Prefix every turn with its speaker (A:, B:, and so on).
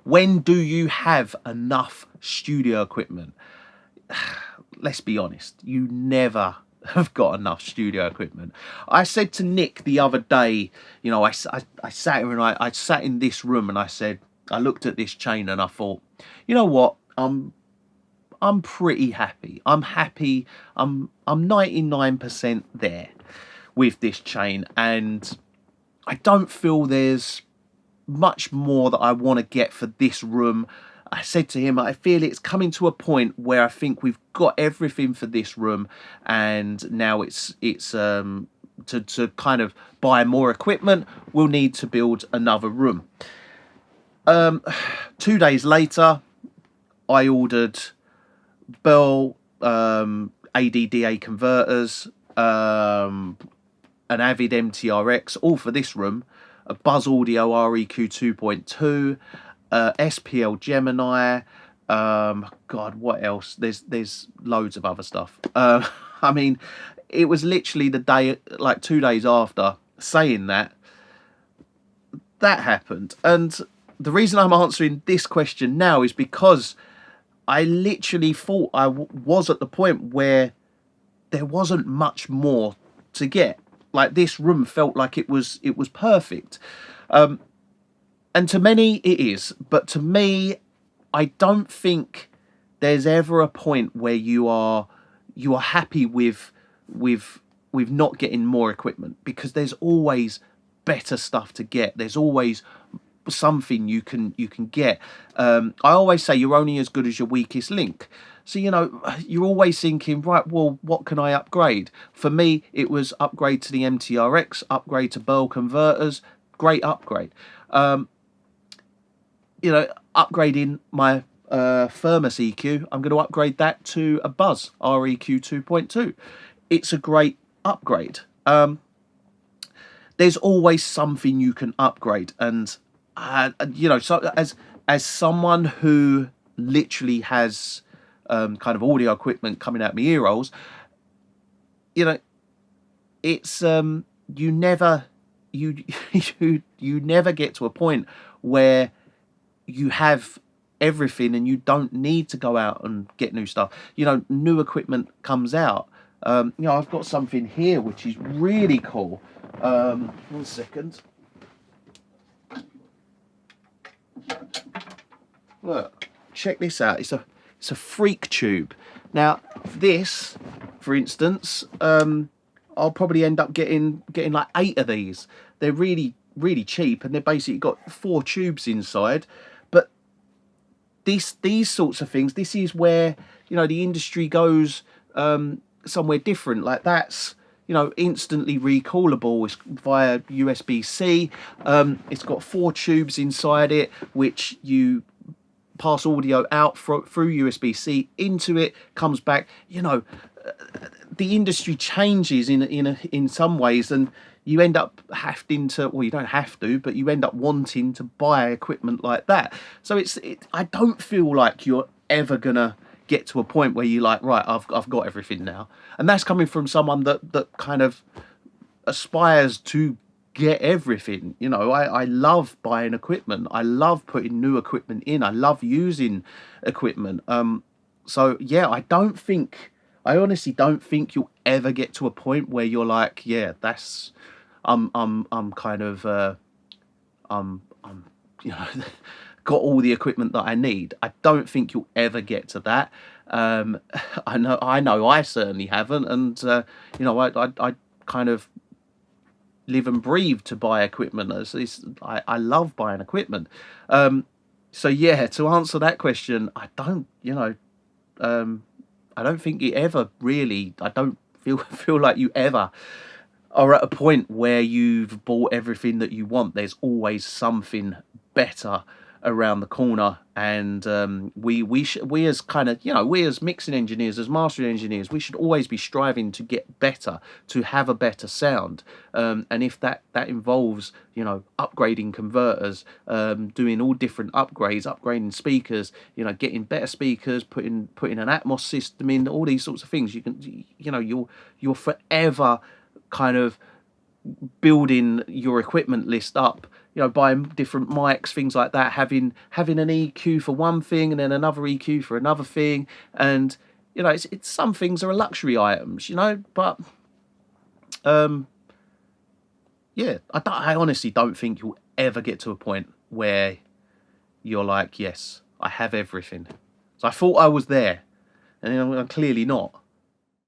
A: When do you have enough studio equipment? Let's be honest, you never have got enough studio equipment. I said to Nick the other day, you know, I sat here and I sat in this room and I said, I looked at this chain and I thought, you know what, I'm pretty happy. I'm happy. I'm 99% there with this chain, and I don't feel there's much more that I want to get for this room. I said to him, I feel it's coming to a point where I think we've got everything for this room, and now it's to kind of buy more equipment, we'll need to build another room. 2 days later, I ordered Bell ADDA converters, an Avid MTRX, all for this room, a Buzz Audio REQ 2.2, SPL Gemini, God, what else? There's loads of other stuff. I mean, it was literally the day, like 2 days after saying that happened. And the reason I'm answering this question now is because I literally thought I was at the point where there wasn't much more to get. Like, this room felt like it was perfect. And to many it is, but to me, I don't think there's ever a point where you are happy with not getting more equipment, because there's always better stuff to get. There's always something you can get. I always say you're only as good as your weakest link. So, you know, you're always thinking, right, well, what can I upgrade? For me, it was upgrade to the MTRX, upgrade to Burl converters, great upgrade. You know, upgrading my Thermos EQ, I'm going to upgrade that to a Buzz REQ 2.2. It's a great upgrade. There's always something you can upgrade. And, you know, so as someone who literally has kind of audio equipment coming out my ear holes, you know, it's you never get to a point where you have everything and you don't need to go out and get new stuff. You know, new equipment comes out. You know, I've got something here which is really cool. 1 second. Look, check this out. It's a Freak tube. Now, this, for instance, I'll probably end up getting like 8 of these. They're really, really cheap, and they've basically got 4 tubes inside. But these sorts of things, this is where, you know, the industry goes somewhere different. Like, that's, you know, instantly recallable. It's via USB-C. It's got 4 tubes inside it, which you pass audio out through USB-C into it, comes back. You know, the industry changes in some ways, and you end up having to, well, you don't have to, but you end up wanting to buy equipment like that. So I don't feel like you're ever gonna get to a point where you're like, right, I've got everything now. And that's coming from someone that kind of aspires to get everything. You know, I love buying equipment. I love putting new equipment in. I love using equipment. So yeah, I honestly don't think you'll ever get to a point where you're like, yeah, that's I'm kind of you know, got all the equipment that I need. I don't think you'll ever get to that. I know I certainly haven't, and you know, I kind of live and breathe to buy equipment. I love buying equipment. So yeah, to answer that question, I don't, you know, I don't think you ever really, I don't feel like you ever are at a point where you've bought everything that you want. There's always something better around the corner, and we as kind of, you know, we as mixing engineers, as mastering engineers, we should always be striving to get better, to have a better sound, and if that involves, you know, upgrading converters, doing all different upgrades, upgrading speakers, you know, getting better speakers, putting an Atmos system in, all these sorts of things, you can, you know, you're forever kind of building your equipment list up you know, buying different mics, things like that, having an EQ for one thing and then another EQ for another thing, and you know, it's some things are luxury items, you know, but yeah, I honestly don't think you'll ever get to a point where you're like, yes, I have everything. So I thought I was there, and I'm clearly not.